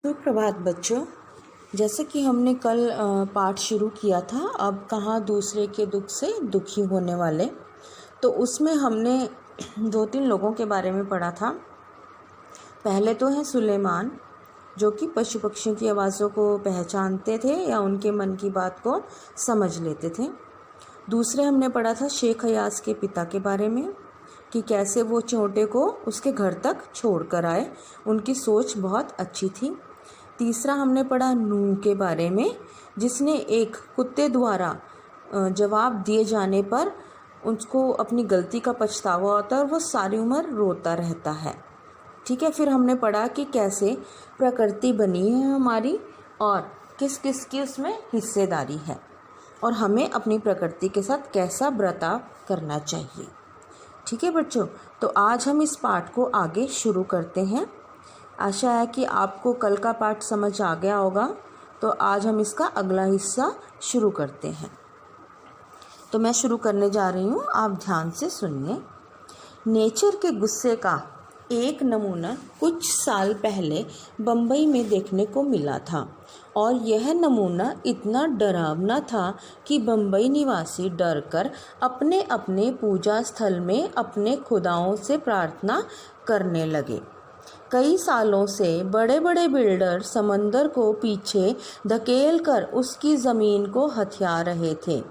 सुप्रभात बच्चों। जैसे कि हमने कल पाठ शुरू किया था, अब कहाँ दूसरे के दुख से दुखी होने वाले, तो उसमें हमने 2-3 लोगों के बारे में पढ़ा था। पहले तो है सुलेमान, जो कि पशु पक्षियों की आवाज़ों को पहचानते थे या उनके मन की बात को समझ लेते थे। दूसरे हमने पढ़ा था शेख अयाज के पिता के बारे में कि कैसे वो चोंटे को उसके घर तक छोड़ कर आए, उनकी सोच बहुत अच्छी थी। तीसरा हमने पढ़ा नूह के बारे में, जिसने एक कुत्ते द्वारा जवाब दिए जाने पर उसको अपनी गलती का पछतावा होता है और वो सारी उम्र रोता रहता है। ठीक है, फिर हमने पढ़ा कि कैसे प्रकृति बनी है हमारी और किस किस की उसमें हिस्सेदारी है और हमें अपनी प्रकृति के साथ कैसा बर्ताव करना चाहिए। ठीक है बच्चों, तो आज हम इस पाठ को आगे शुरू करते हैं। आशा है कि आपको कल का पाठ समझ आ गया होगा, तो आज हम इसका अगला हिस्सा शुरू करते हैं। तो मैं शुरू करने जा रही हूँ, आप ध्यान से सुनिए। नेचर के गुस्से का एक नमूना कुछ साल पहले बम्बई में देखने को मिला था और यह नमूना इतना डरावना था कि बम्बई निवासी डरकर अपने अपने पूजा स्थल में अपने खुदाओं से प्रार्थना करने लगे। कई सालों से बड़े बड़े बिल्डर समंदर को पीछे धकेल कर उसकी ज़मीन को हथिया रहे थे।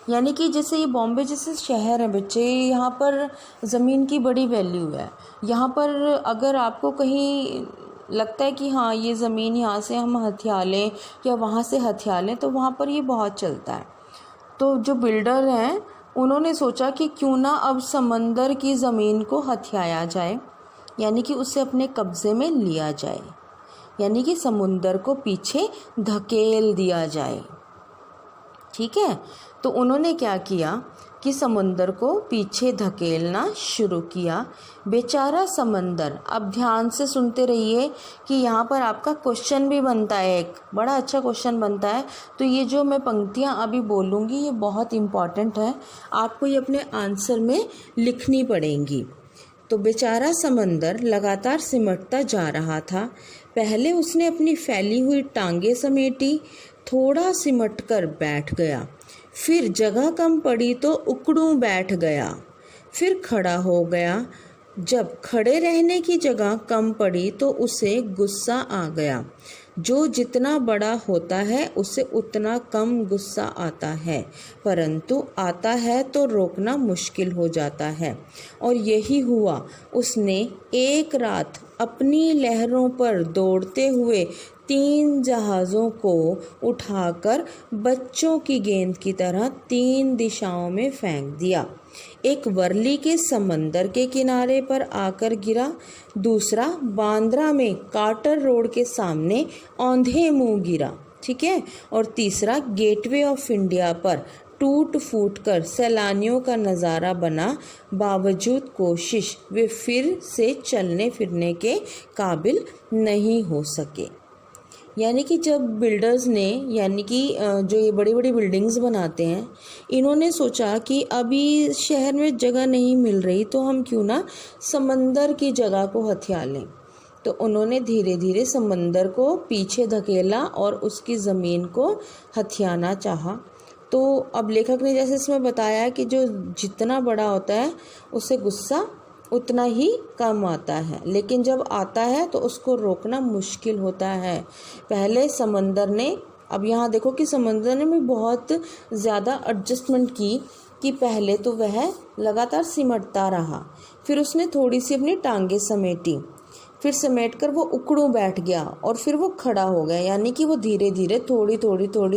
यानी कि जैसे ये बॉम्बे जैसे शहर है बच्चे, यहाँ पर ज़मीन की बड़ी वैल्यू है। यहाँ पर अगर आपको कहीं लगता है कि हाँ ये ज़मीन यहाँ से हम हथिया लें या वहाँ से हथिया लें, तो वहाँ पर ये बहुत चलता है। तो जो बिल्डर हैं उन्होंने सोचा कि क्यों ना अब समंदर की ज़मीन को हथियाया जाए, यानी कि उसे अपने कब्ज़े में लिया जाए, यानी कि समुंदर को पीछे धकेल दिया जाए। ठीक है, तो उन्होंने क्या किया कि समुंदर को पीछे धकेलना शुरू किया। बेचारा समंदर, अब ध्यान से सुनते रहिए कि यहाँ पर आपका क्वेश्चन भी बनता है, एक बड़ा अच्छा क्वेश्चन बनता है। तो ये जो मैं पंक्तियाँ अभी बोलूँगी ये बहुत इम्पॉर्टेंट है, आपको ये अपने आंसर में लिखनी पड़ेंगी। तो बेचारा समंदर लगातार सिमटता जा रहा था। पहले उसने अपनी फैली हुई टांगें समेटी, थोड़ा सिमट कर बैठ गया, फिर जगह कम पड़ी तो उकड़ू बैठ गया, फिर खड़ा हो गया। जब खड़े रहने की जगह कम पड़ी तो उसे गुस्सा आ गया। जो जितना बड़ा होता है उसे उतना कम गुस्सा आता है, परंतु आता है तो रोकना मुश्किल हो जाता है। और यही हुआ। उसने एक रात अपनी लहरों पर दौड़ते हुए 3 जहाज़ों को उठाकर बच्चों की गेंद की तरह 3 दिशाओं में फेंक दिया। एक वर्ली के समंदर के किनारे पर आकर गिरा, दूसरा बांद्रा में कार्टर रोड के सामने औंधे मुंह गिरा, ठीक है, और तीसरा गेटवे ऑफ इंडिया पर टूट फूट कर सैलानियों का नज़ारा बना। बावजूद कोशिश वे फिर से चलने फिरने के काबिल नहीं हो सके। यानी कि जब बिल्डर्स ने, यानी कि जो ये बड़ी बड़ी बिल्डिंग्स बनाते हैं, इन्होंने सोचा कि अभी शहर में जगह नहीं मिल रही तो हम क्यों ना समंदर की जगह को हथिया लें। तो उन्होंने धीरे धीरे समंदर को पीछे धकेला और उसकी ज़मीन को हथियाना चाहा। तो अब लेखक ने जैसे इसमें बताया कि जो जितना बड़ा होता है उसे गुस्सा उतना ही कम आता है, लेकिन जब आता है तो उसको रोकना मुश्किल होता है। पहले समंदर ने, अब यहाँ देखो कि समंदर ने भी बहुत ज़्यादा एडजस्टमेंट की कि पहले तो वह लगातार सिमटता रहा, फिर उसने थोड़ी सी अपनी टांगें समेटी, फिर समेट कर वो उकड़ू बैठ गया और फिर वो खड़ा हो गया। यानी कि वो धीरे धीरे थोड़ी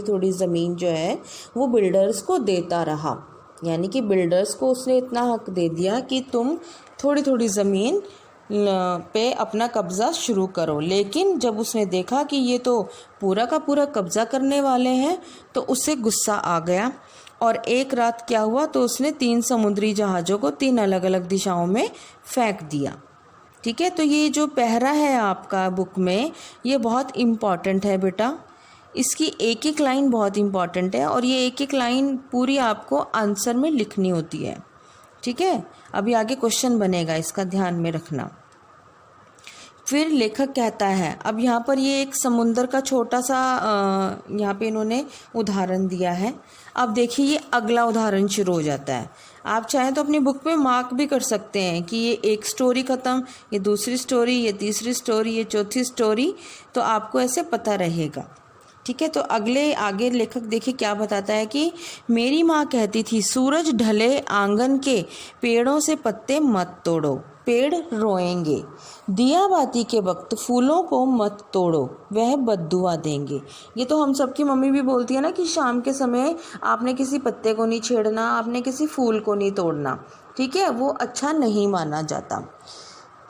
थोड़ी ज़मीन जो है वो बिल्डर्स को देता रहा। यानी कि बिल्डर्स को उसने इतना हक दे दिया कि तुम थोड़ी थोड़ी ज़मीन पे अपना कब्ज़ा शुरू करो। लेकिन जब उसने देखा कि ये तो पूरा का पूरा कब्ज़ा करने वाले हैं तो उसे गुस्सा आ गया। और एक रात क्या हुआ, तो उसने 3 समुद्री जहाज़ों को 3 अलग अलग दिशाओं में फेंक दिया। ठीक है, तो ये जो पहरा है आपका बुक में, ये बहुत इम्पॉर्टेंट है बेटा। इसकी एक एक लाइन बहुत इम्पॉर्टेंट है और ये एक एक लाइन पूरी आपको आंसर में लिखनी होती है। ठीक है, अभी आगे क्वेश्चन बनेगा, इसका ध्यान में रखना। फिर लेखक कहता है, अब यहाँ पर ये एक समुंदर का छोटा सा यहाँ पे इन्होंने उदाहरण दिया है। अब देखिए ये अगला उदाहरण शुरू हो जाता है। आप चाहें तो अपनी बुक में मार्क भी कर सकते हैं कि ये एक स्टोरी ख़त्म, ये दूसरी स्टोरी, ये तीसरी स्टोरी, ये चौथी स्टोरी, तो आपको ऐसे पता रहेगा। ठीक है, तो आगे लेखक देखिए क्या बताता है कि मेरी माँ कहती थी, सूरज ढले आंगन के पेड़ों से पत्ते मत तोड़ो, पेड़ रोएंगे। दिया बाती के वक्त फूलों को मत तोड़ो, वह बद्दुआ देंगे। ये तो हम सबकी मम्मी भी बोलती है ना कि शाम के समय आपने किसी पत्ते को नहीं छेड़ना, आपने किसी फूल को नहीं तोड़ना। ठीक है, वो अच्छा नहीं माना जाता।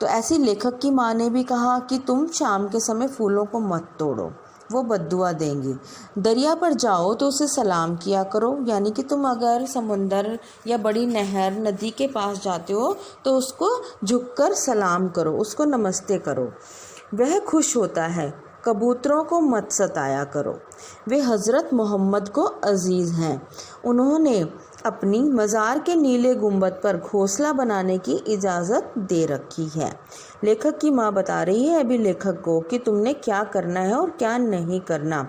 तो ऐसी लेखक की माँ ने भी कहा कि तुम शाम के समय फूलों को मत तोड़ो, वो बद्दुआ देंगी। दरिया पर जाओ तो उसे सलाम किया करो, यानी कि तुम अगर समुंदर या बड़ी नहर नदी के पास जाते हो तो उसको झुककर सलाम करो, उसको नमस्ते करो, वह खुश होता है। कबूतरों को मत सताया करो, वे हज़रत मोहम्मद को अजीज़ हैं, उन्होंने अपनी मज़ार के नीले गुंबद पर घोंसला बनाने की इजाज़त दे रखी है। लेखक की माँ बता रही है अभी लेखक को कि तुमने क्या करना है और क्या नहीं करना।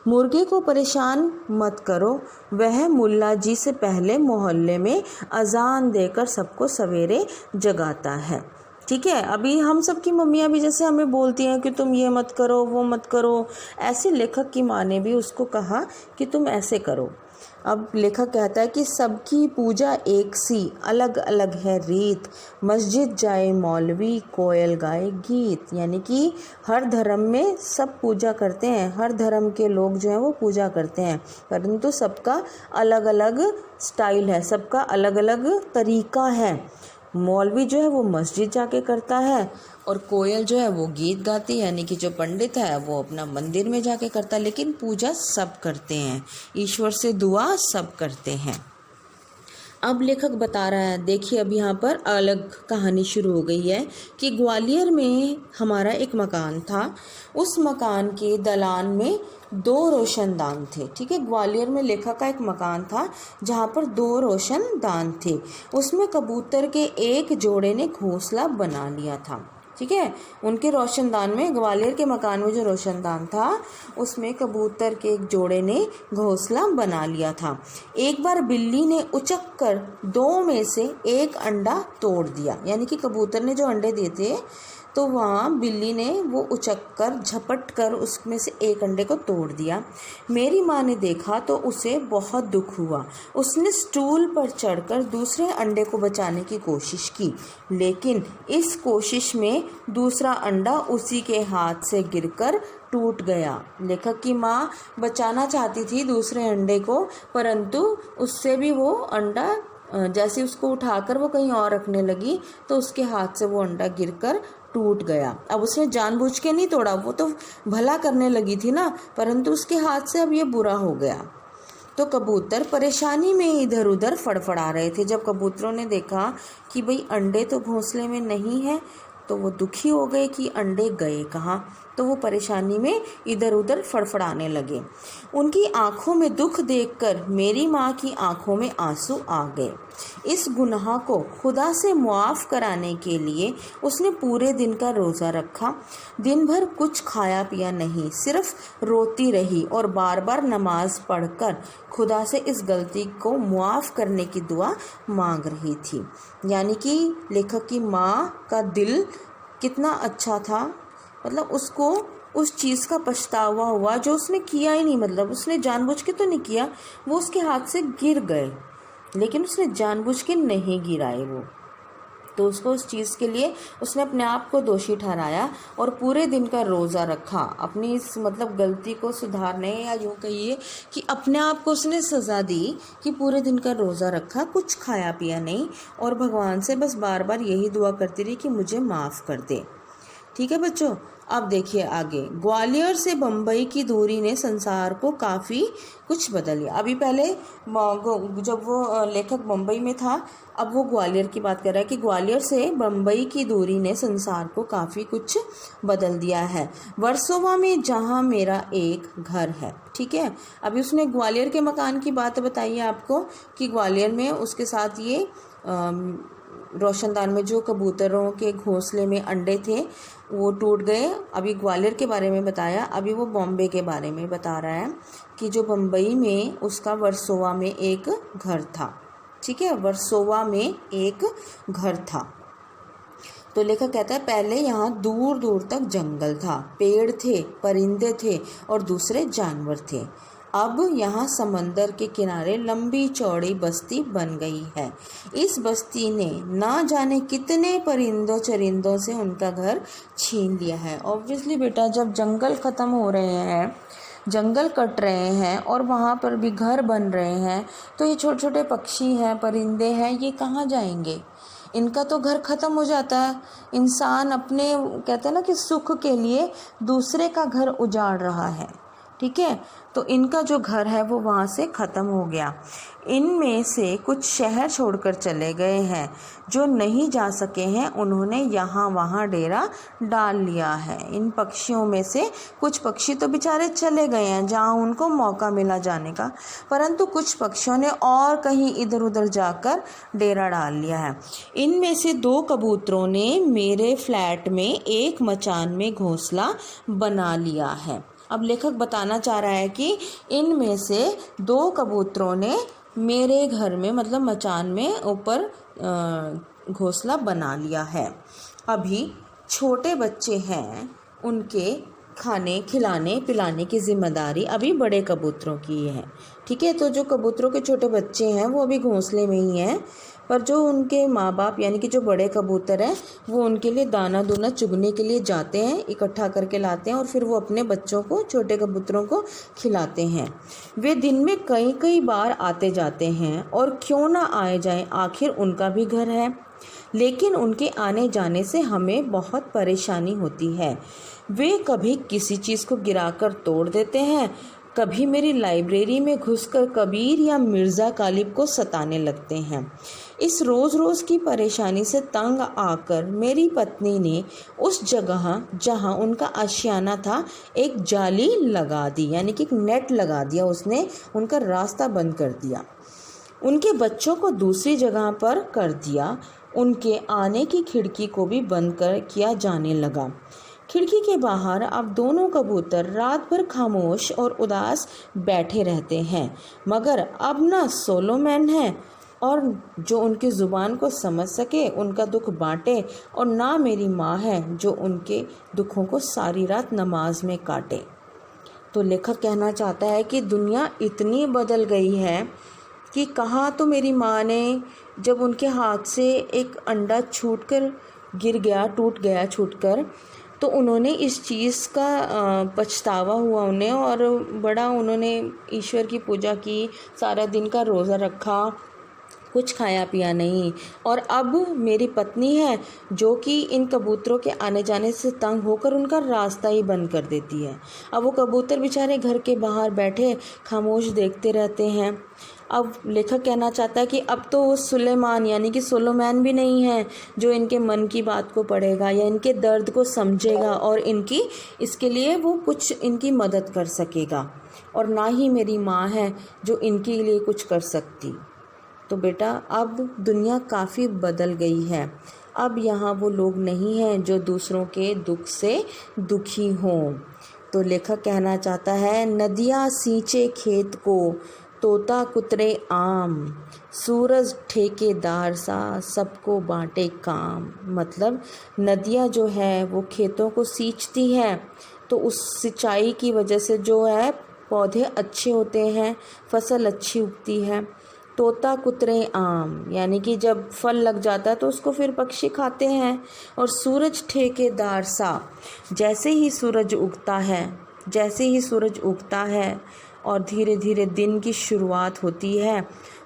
मुर्गे को परेशान मत करो, वह मुल्ला जी से पहले मोहल्ले में अजान देकर सबको सवेरे जगाता है। ठीक है, अभी हम सब की मम्मियाँ भी जैसे हमें बोलती हैं कि तुम ये मत करो, वो मत करो, ऐसे लेखक की माँ ने भी उसको कहा कि तुम ऐसे करो। अब लेखक कहता है कि सबकी पूजा एक सी, अलग अलग है रीत, मस्जिद जाए मौलवी, कोयल गाए गीत। यानी कि हर धर्म में सब पूजा करते हैं, हर धर्म के लोग जो हैं वो पूजा करते हैं, परंतु सबका अलग अलग स्टाइल है, सबका अलग अलग तरीका है। मौलवी जो है वो मस्जिद जाके करता है और कोयल जो है वो गीत गाती है, यानी कि जो पंडित है वो अपना मंदिर में जाके करता है, लेकिन पूजा सब करते हैं, ईश्वर से दुआ सब करते हैं। अब लेखक बता रहा है, देखिए अब यहाँ पर अलग कहानी शुरू हो गई है कि ग्वालियर में हमारा एक मकान था, उस मकान के दलान में 2 रोशनदान थे। ठीक है, ग्वालियर में लेखक का एक मकान था जहाँ पर 2 रोशनदान थे, उसमें कबूतर के एक जोड़े ने घोंसला बना लिया था। ठीक है, उनके रोशनदान में, ग्वालियर के मकान में जो रोशनदान था उसमें कबूतर के एक जोड़े ने घोंसला बना लिया था। एक बार बिल्ली ने उचक कर 2 में से एक अंडा तोड़ दिया, यानी कि कबूतर ने जो अंडे दिए थे तो वहाँ बिल्ली ने वो उचक कर झपट कर उसमें से एक अंडे को तोड़ दिया। मेरी माँ ने देखा तो उसे बहुत दुख हुआ, उसने स्टूल पर चढ़कर दूसरे अंडे को बचाने की कोशिश की, लेकिन इस कोशिश में दूसरा अंडा उसी के हाथ से गिरकर टूट गया। लेखक की माँ बचाना चाहती थी दूसरे अंडे को, परंतु उससे भी वो अंडा जैसे उसको उठाकर वो कहीं और रखने लगी तो उसके हाथ से वो अंडा गिरकर टूट गया। अब उसने जानबूझ के नहीं तोड़ा, वो तो भला करने लगी थी ना, परंतु उसके हाथ से अब ये बुरा हो गया। तो कबूतर परेशानी में इधर उधर फड़फड़ा रहे थे। जब कबूतरों ने देखा कि भाई अंडे तो घोंसले में नहीं है, तो वो दुखी हो गए कि अंडे गए कहाँ, तो वो परेशानी में इधर उधर फड़फड़ाने लगे। उनकी आंखों में दुख देखकर मेरी माँ की आंखों में आंसू आ गए। इस गुनाह को खुदा से मुआफ़ कराने के लिए उसने पूरे दिन का रोज़ा रखा, दिन भर कुछ खाया पिया नहीं, सिर्फ रोती रही और बार बार नमाज पढ़कर खुदा से इस गलती को मुआफ़ करने की दुआ मांग रही थी। यानी कि लेखक की माँ का दिल कितना अच्छा था, मतलब उसको उस चीज़ का पछतावा हुआ जो उसने किया ही नहीं, मतलब उसने जानबूझ के तो नहीं किया, वो उसके हाथ से गिर गए, लेकिन उसने जानबूझ के नहीं गिराए वो, तो उसको उस चीज़ के लिए उसने अपने आप को दोषी ठहराया और पूरे दिन का रोज़ा रखा अपनी इस मतलब गलती को सुधारने, या यूँ कहिए कि अपने आप को उसने सज़ा दी कि पूरे दिन का रोज़ा रखा, कुछ खाया पिया नहीं और भगवान से बस बार बार यही दुआ करती रही कि मुझे माफ़ कर दे। ठीक है बच्चों, अब देखिए आगे, ग्वालियर से बम्बई की दूरी ने संसार को काफ़ी कुछ बदल दिया। अभी पहले जब वो लेखक बम्बई में था, अब वो ग्वालियर की बात कर रहा है कि ग्वालियर से बम्बई की दूरी ने संसार को काफ़ी कुछ बदल दिया है। वर्सोवा में जहाँ मेरा एक घर है। ठीक है, अभी उसने ग्वालियर के मकान की बात बताई है आपको कि ग्वालियर में उसके साथ ये रोशनदान में जो कबूतरों के घोंसले में अंडे थे वो टूट गए। अभी ग्वालियर के बारे में बताया, अभी वो बॉम्बे के बारे में बता रहा है कि जो बम्बई में उसका वर्सोवा में एक घर था। ठीक है, वर्सोवा में एक घर था। तो लेखक कहता है पहले यहाँ दूर दूर तक जंगल था, पेड़ थे, परिंदे थे और दूसरे जानवर थे। अब यहाँ समंदर के किनारे लंबी चौड़ी बस्ती बन गई है। इस बस्ती ने ना जाने कितने परिंदों चरिंदों से उनका घर छीन लिया है। ऑब्वियसली बेटा, जब जंगल ख़त्म हो रहे हैं, जंगल कट रहे हैं और वहाँ पर भी घर बन रहे हैं, तो ये छोटे छोटे पक्षी हैं, परिंदे हैं, ये कहाँ जाएंगे? इनका तो घर ख़त्म हो जाता है। इंसान अपने कहते हैं ना कि सुख के लिए दूसरे का घर उजाड़ रहा है। ठीक है, तो इनका जो घर है वो वहाँ से ख़त्म हो गया। इनमें से कुछ शहर छोड़कर चले गए हैं, जो नहीं जा सके हैं उन्होंने यहाँ वहाँ डेरा डाल लिया है। इन पक्षियों में से कुछ पक्षी तो बेचारे चले गए हैं जहाँ उनको मौका मिला जाने का, परंतु कुछ पक्षियों ने और कहीं इधर उधर जाकर डेरा डाल लिया है। इनमें से 2 कबूतरों ने मेरे फ्लैट में एक मचान में घोंसला बना लिया है। अब लेखक बताना चाह रहा है कि इनमें से 2 कबूतरों ने मेरे घर में मतलब मचान में ऊपर घोंसला बना लिया है। अभी छोटे बच्चे हैं, उनके खाने खिलाने पिलाने की जिम्मेदारी अभी बड़े कबूतरों की है। ठीक है, तो जो कबूतरों के छोटे बच्चे हैं वो अभी घोंसले में ही हैं, पर जो उनके माँ बाप यानी कि जो बड़े कबूतर हैं वो उनके लिए दाना दूना चुगने के लिए जाते हैं, इकट्ठा करके लाते हैं और फिर वो अपने बच्चों को, छोटे कबूतरों को खिलाते हैं। वे दिन में कई कई बार आते जाते हैं और क्यों ना आए जाएं, आखिर उनका भी घर है। लेकिन उनके आने जाने से हमें बहुत परेशानी होती है। वे कभी किसी चीज़ को गिराकर तोड़ देते हैं, कभी मेरी लाइब्रेरी में घुसकर कबीर या मिर्ज़ा गालिब को सताने लगते हैं। इस रोज़ रोज़ की परेशानी से तंग आकर मेरी पत्नी ने उस जगह जहां उनका आशियाना था एक जाली लगा दी, यानी कि एक नेट लगा दिया। उसने उनका रास्ता बंद कर दिया, उनके बच्चों को दूसरी जगह पर कर दिया। उनके आने की खिड़की को भी बंद किया जाने लगा। खिड़की के बाहर अब दोनों कबूतर रात भर खामोश और उदास बैठे रहते हैं, मगर अब ना सोलोमैन है और जो उनकी ज़ुबान को समझ सके, उनका दुख बांटे, और ना मेरी माँ है जो उनके दुखों को सारी रात नमाज में काटे। तो लेखक कहना चाहता है कि दुनिया इतनी बदल गई है कि कहाँ तो मेरी माँ ने जब उनके हाथ से एक अंडा छूटकर गिर गया, टूट गया छूटकर, तो उन्होंने इस चीज़ का पछतावा हुआ उन्हें और बड़ा उन्होंने ईश्वर की पूजा की, सारा दिन का रोज़ा रखा, कुछ खाया पिया नहीं। और अब मेरी पत्नी है जो कि इन कबूतरों के आने जाने से तंग होकर उनका रास्ता ही बंद कर देती है। अब वो कबूतर बेचारे घर के बाहर बैठे खामोश देखते रहते हैं। अब लेखक कहना चाहता है कि अब तो वो सुलेमान यानी कि सोलोमैन भी नहीं है जो इनके मन की बात को पढ़ेगा या इनके दर्द को समझेगा और इनकी इसके लिए वो कुछ इनकी मदद कर सकेगा, और ना ही मेरी माँ है जो इनके लिए कुछ कर सकती। तो बेटा, अब दुनिया काफ़ी बदल गई है। अब यहाँ वो लोग नहीं हैं जो दूसरों के दुख से दुखी हों। तो लेखक कहना चाहता है, नदियाँ सींचे खेत को, तोता कुतरे आम, सूरज ठेकेदार सा सबको बांटे काम। मतलब नदियाँ जो है वो खेतों को सींचती हैं, तो उस सिंचाई की वजह से जो है पौधे अच्छे होते हैं, फसल अच्छी उगती है। तोता कुतरे आम यानी कि जब फल लग जाता है तो उसको फिर पक्षी खाते हैं। और सूरज ठेकेदार सा, जैसे ही सूरज उगता है और धीरे धीरे दिन की शुरुआत होती है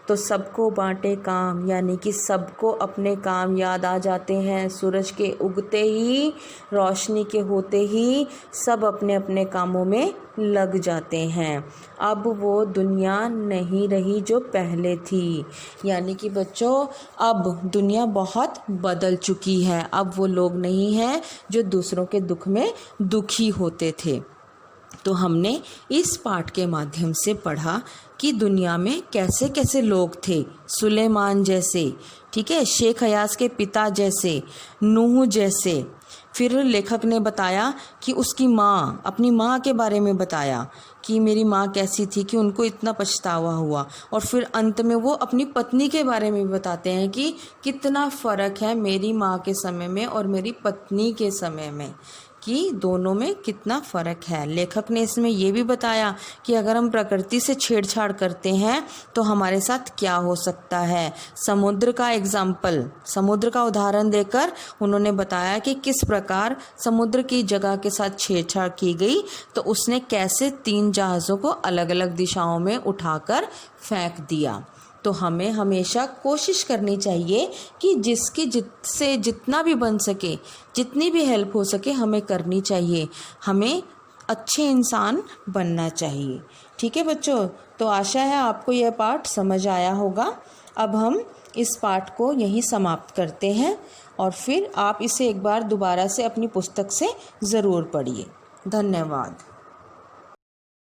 तो सबको बांटे काम, यानी कि सबको अपने काम याद आ जाते हैं। सूरज के उगते ही, रोशनी के होते ही सब अपने अपने कामों में लग जाते हैं। अब वो दुनिया नहीं रही जो पहले थी, यानी कि बच्चों अब दुनिया बहुत बदल चुकी है। अब वो लोग नहीं हैं जो दूसरों के दुख में दुखी होते थे। तो हमने इस पाठ के माध्यम से पढ़ा कि दुनिया में कैसे कैसे लोग थे, सुलेमान जैसे, ठीक है, शेख हयास के पिता जैसे, नूह जैसे। फिर लेखक ने बताया कि उसकी माँ, अपनी माँ के बारे में बताया कि मेरी माँ कैसी थी, कि उनको इतना पछतावा हुआ। और फिर अंत में वो अपनी पत्नी के बारे में भी बताते हैं कि कितना फ़र्क है मेरी माँ के समय में और मेरी पत्नी के समय में, कि दोनों में कितना फ़र्क है। लेखक ने इसमें ये भी बताया कि अगर हम प्रकृति से छेड़छाड़ करते हैं तो हमारे साथ क्या हो सकता है। समुद्र का एग्जाम्पल, समुद्र का उदाहरण देकर उन्होंने बताया कि किस प्रकार समुद्र की जगह के साथ छेड़छाड़ की गई, तो उसने कैसे 3 जहाज़ों को अलग अलग दिशाओं में उठाकर फेंक दिया। तो हमें हमेशा कोशिश करनी चाहिए कि जिससे जितना भी बन सके, जितनी भी हेल्प हो सके हमें करनी चाहिए। हमें अच्छे इंसान बनना चाहिए। ठीक है बच्चों, तो आशा है आपको यह पाठ समझ आया होगा। अब हम इस पाठ को यहीं समाप्त करते हैं और फिर आप इसे एक बार दोबारा से अपनी पुस्तक से ज़रूर पढ़िए। धन्यवाद।